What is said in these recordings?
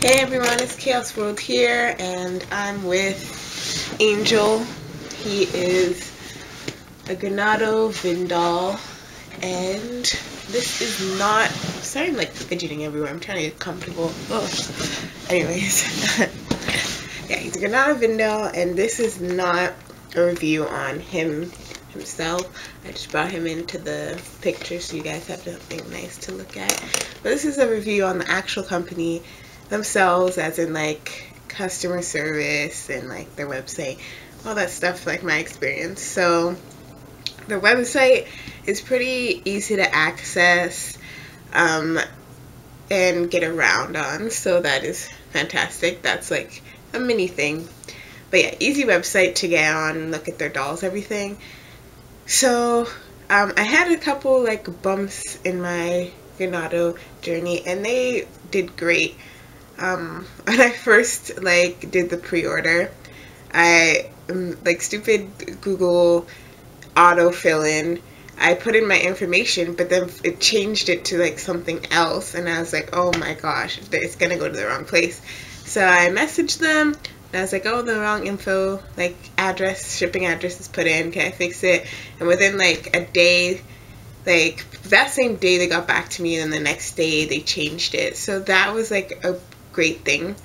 Hey everyone, it's Chaos World here, and I'm with Angel. He is a Granado Vindal, and this is not. Sorry, I'm like fidgeting everywhere. I'm trying to get comfortable. Oh, anyways, yeah, he's a Granado Vindal, and this is not a review on himself. I just brought him into the picture so you guys have something nice to look at. But this is a review on the actual company themselves, as in like customer service and like their website, all that stuff, like my experience. So the website is pretty easy to access and get around on, so that is fantastic. That's like a mini thing. But yeah, easy website to get on and look at their dolls, everything. So I had a couple like bumps in my Granado journey, and they did great. When I first like did the pre-order, I like stupid Google auto fill in, I put in my information, but then it changed it to like something else, and I was like, oh my gosh, it's gonna go to the wrong place. So I messaged them and I was like, oh, the wrong info, like address, shipping address is put in, can I fix it? And within like a day, like that same day, they got back to me, and then the next day they changed it. So that was like a great thing,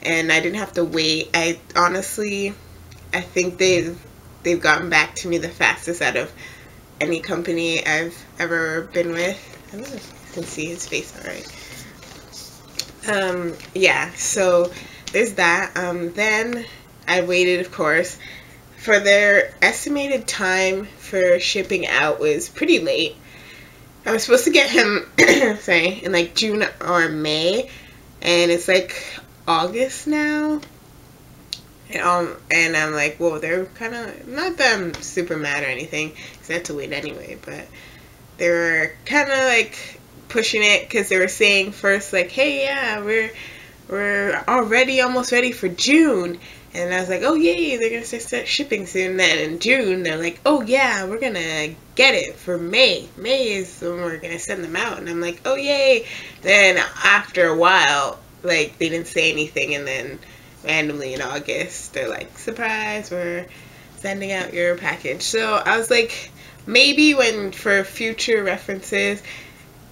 and I didn't have to wait. I honestly, I think they've gotten back to me the fastest out of any company I've ever been with. I don't know if you can see his face alright. Yeah, so there's that. Then I waited, of course, for their estimated time for shipping out was pretty late. I was supposed to get him sorry, in like June or May, and it's like August now. And I'm like, whoa, they're kind of, not that I'm super mad or anything, because I had to wait anyway, but they were kind of like pushing it, because they were saying first like, hey, yeah, we're already almost ready for June. And I was like, oh yay, they're gonna start shipping soon. Then in June, they're like, oh yeah, we're gonna get it for May. May is when we're gonna send them out. And I'm like, oh yay. Then after a while, like they didn't say anything, and then randomly in August, they're like, surprise, we're sending out your package. So I was like, maybe when for future references,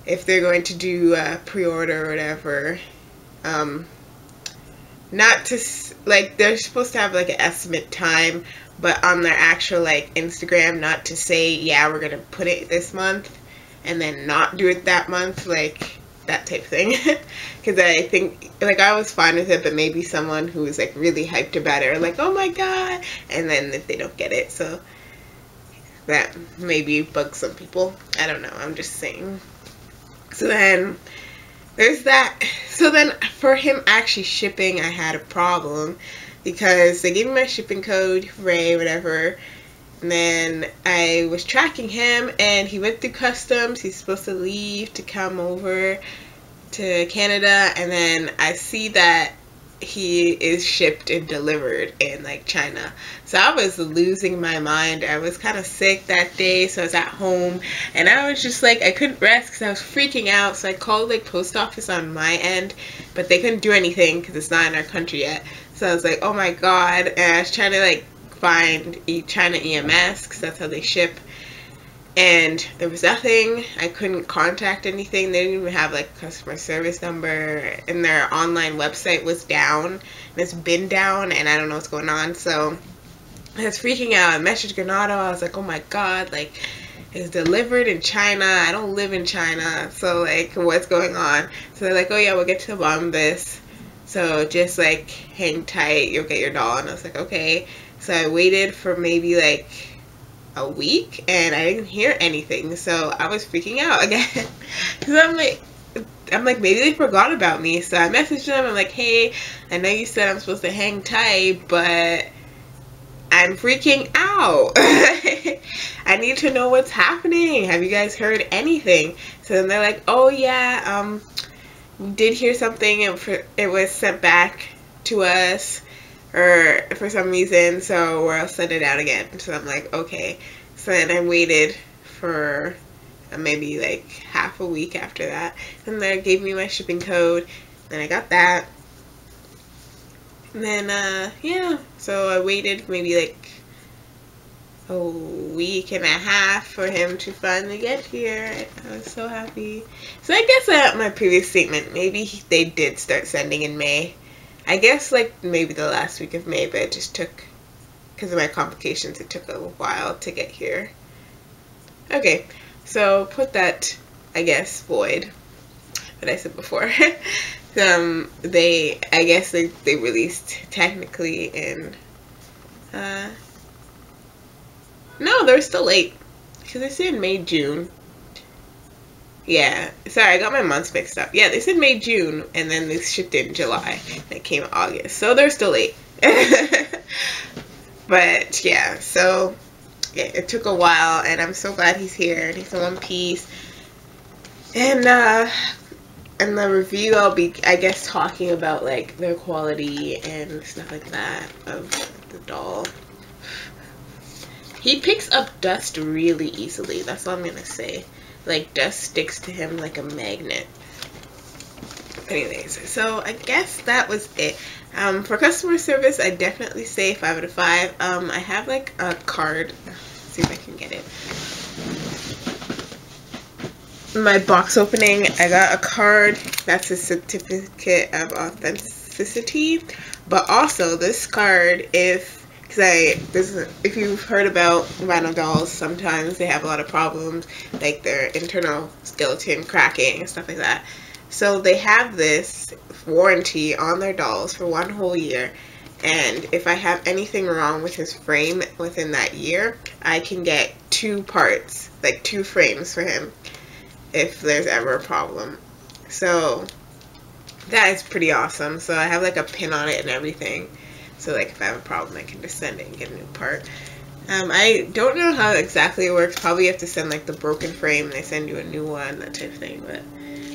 if they're going to do a pre-order or whatever, not to, like, they're supposed to have like an estimate time, but on their actual like Instagram, not to say, yeah, we're gonna put it this month and then not do it that month, like that type of thing. Because I think, like, I was fine with it, but maybe someone who was like really hyped about it, or like, oh my god, and then if they don't get it, so that maybe bugs some people. I don't know, I'm just saying. So then there's that. So then for him actually shipping, I had a problem, because they gave me my shipping code, Ray, whatever, and then I was tracking him, and he went through customs. He's supposed to leave to come over to Canada, and then I see that he is shipped and delivered in like China. So I was losing my mind. I was kind of sick that day, so I was at home, and I was just like, I couldn't rest because I was freaking out. So I called like post office on my end, but they couldn't do anything because it's not in our country yet. So I was like, oh my god, and I was trying to like find China EMS, because that's how they ship, and there was nothing. I couldn't contact anything. They didn't even have like a customer service number, and their online website was down, and it's been down, and I don't know what's going on. So I was freaking out. I messaged Granado. I was like, oh my god, like, it's delivered in China. I don't live in China, so like, what's going on? So they're like, oh yeah, we'll get to the bottom of this, so just like hang tight, you'll get your doll. And I was like, okay. So I waited for maybe like a week, and I didn't hear anything, so I was freaking out again. Because I'm like, maybe they forgot about me. So I messaged them. I'm like, hey, I know you said I'm supposed to hang tight, but I'm freaking out. I need to know what's happening. Have you guys heard anything? So then they're like, oh yeah, we did hear something, and it was sent back to us, or for some reason, so we'll send it out again. So I'm like, okay. So then I waited for maybe like half a week after that, and they gave me my shipping code, then I got that, And then, yeah, so I waited maybe like a week and a half for him to finally get here. I was so happy. So I guess my previous statement, maybe they did start sending in May. I guess like maybe the last week of May, but it just took, because of my complications, it took a while to get here. Okay, so put that, I guess, void that I said before. I guess they released technically in, no, they're still late, because they said May, June. Yeah, sorry, I got my months mixed up. Yeah, they said May, June, and then they shipped in July. It came August, so they're still late. But yeah, so yeah, it took a while, and I'm so glad he's here, and he's in one piece. And in the review, I'll be, I guess, talking about like their quality and stuff like that of the doll. He picks up dust really easily. That's all I'm gonna say. Like, dust sticks to him like a magnet. Anyways, so I guess that was it. For customer service, I definitely say 5 out of 5. I have like a card. Let's see if I can get it. My box opening, I got a card that's a certificate of authenticity. But also, this card, if you've heard about vinyl dolls, sometimes they have a lot of problems, like their internal skeleton cracking and stuff like that. So they have this warranty on their dolls for 1 whole year, and if I have anything wrong with his frame within that year, I can get 2 parts, like 2 frames for him if there's ever a problem. So that is pretty awesome. So I have like a pin on it and everything. So like if I have a problem, I can just send it and get a new part. I don't know how exactly it works. Probably you have to send like the broken frame and they send you a new one, that type of thing. But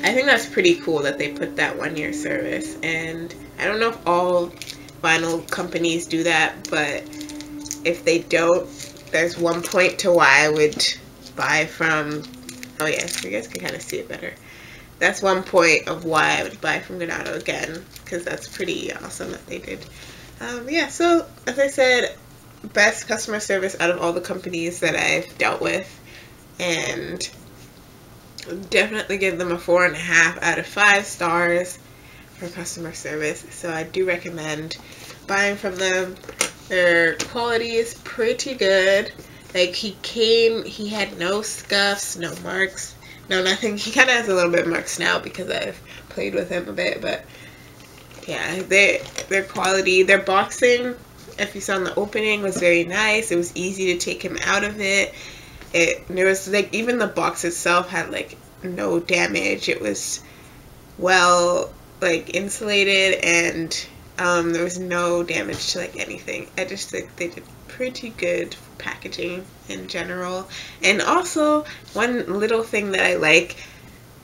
I think that's pretty cool that they put that 1-year service. And I don't know if all vinyl companies do that, but if they don't, there's one point to why I would buy from, oh yeah, so you guys can kind of see it better. That's one point of why I would buy from Granado again, because that's pretty awesome that they did. Yeah, so as I said, best customer service out of all the companies that I've dealt with, and definitely give them a 4.5 out of 5 stars for customer service. So I do recommend buying from them. Their quality is pretty good. Like, he had no scuffs, no marks, no nothing. He kind of has a little bit of marks now because I've played with him a bit, but yeah, their quality, their boxing, if you saw in the opening, was very nice. It was easy to take him out of it. There was like, even the box itself had like no damage. It was well like insulated, and there was no damage to like anything. I just think they did pretty good packaging in general. And also, one little thing that I like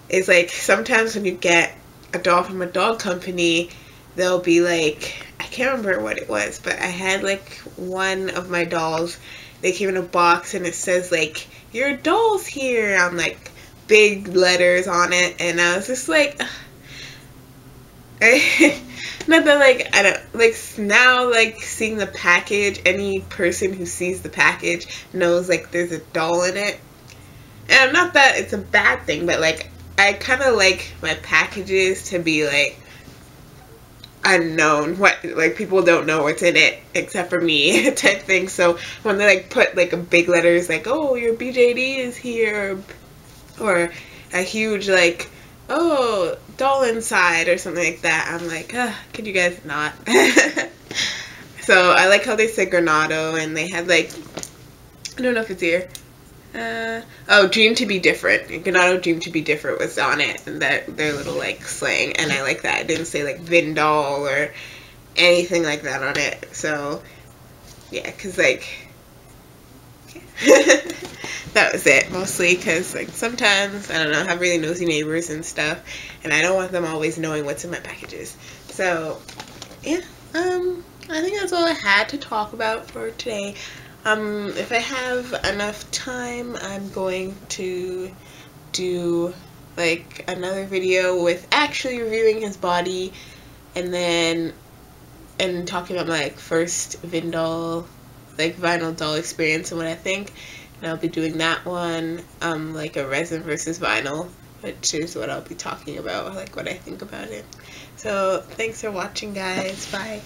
is like sometimes when you get a doll from a doll company, they'll be like, I can't remember what it was, but I had like one of my dolls, they came in a box and it says like, your doll's here, on like big letters on it, and I was just like, not that like, I don't, like now like seeing the package, any person who sees the package knows like there's a doll in it. And not that it's a bad thing, but like I kind of like my packages to be like unknown, what, like people don't know what's in it except for me type thing. So when they like put like a big letters like, oh, your BJD is here, or a huge like, oh, doll inside or something like that, I'm like, could you guys not? So I like how they said Granado, and they had like, I don't know if it's here, oh, Dream to be Different. Granado Dream to be Different was on it, and that their little like slang, and I like that. It didn't say like Vin doll or anything like that on it. So yeah, cause like that was it mostly, cause like sometimes, I don't know, I have really nosy neighbors and stuff, and I don't want them always knowing what's in my packages. So yeah, I think that's all I had to talk about for today. If I have enough time, I'm going to do like another video with actually reviewing his body, and then and talking about my like first vinyl doll experience and what I think. And I'll be doing that one, like a resin versus vinyl, which is what I'll be talking about, like what I think about it. So thanks for watching, guys. Bye.